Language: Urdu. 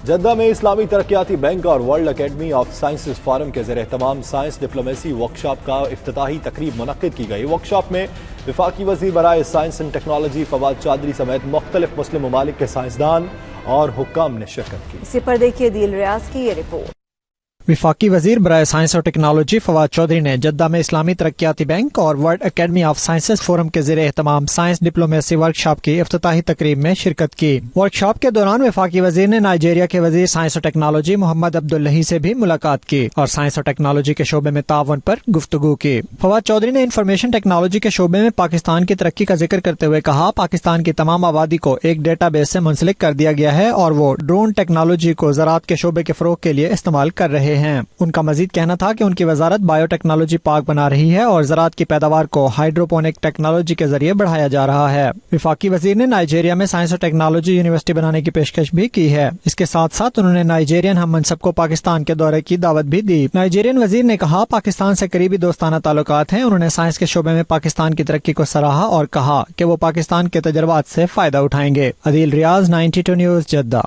جدہ میں اسلامی ترقیاتی بینک اور world academy of sciences forum کے زیر اہتمام سائنس ڈپلومیسی ورکشاپ کا افتتاحی تقریب منعقد کی گئی۔ ورکشاپ میں وفاقی وزیر برائے science and technology Fawad Chaudhry سمیت مختلف مسلم ممالک کے سائنسدان اور حکام نے شرکت کی۔ اسی پر دیکھیے عدیل ریاض کی یہ رپورٹ۔ وفاقی وزیر برائے سائنس اور ٹیکنالوجی فواد چودھری نے جدہ میں اسلامی ترقیاتی بینک اور world academy of sciences forum کے زیر اہتمام سائنس ڈپلومیسی ورکشاپ کی افتتاحی تقریب میں شرکت کی۔ ورکشاپ کے دوران وفاقی وزیر نے نائجیریا کے وزیر سائنس اور ٹیکنالوجی محمد عبداللہی سے بھی ملاقات کی اور سائنس اور ٹیکنالوجی کے شعبے میں تعاون پر گفتگو کی۔ فواد چودھری نے انفارمیشن ٹیکنالوجی کے شعبے میں پاکستان کی ترقی کا ذکر کرتے ہوئے کہا، پاکستان کی تمام آبادی کو ایک ڈیٹا بیس سے منسلک کر دیا گیا ہے اور وہ ڈرون ٹیکنالوجی کو زراعت کے شعبے کے فروغ کے لیے استعمال کر رہے ہیں۔ ان کا مزید کہنا تھا کہ ان کی وزارت بائیو ٹیکنالوجی پارک بنا رہی ہے اور زراعت کی پیداوار کو ہائیڈروپونک ٹیکنالوجی کے ذریعے بڑھایا جا رہا ہے۔ وفاقی وزیر نے نائجیریا میں سائنس اور ٹیکنالوجی یونیورسٹی بنانے کی پیشکش بھی کی ہے۔ اس کے ساتھ ساتھ انہوں نے نائجیرین ہم منصب کو پاکستان کے دورے کی دعوت بھی دی۔ نائجیرین وزیر نے کہا، پاکستان سے قریبی دوستانہ تعلقات ہیں۔ انہوں نے سائنس کے شعبے میں پاکستان کی ترقی کو سراہا اور کہا کہ وہ پاکستان کے تجربات سے فائدہ اٹھائیں گے۔ عدیل ریاض، 92 نیوز، جدہ۔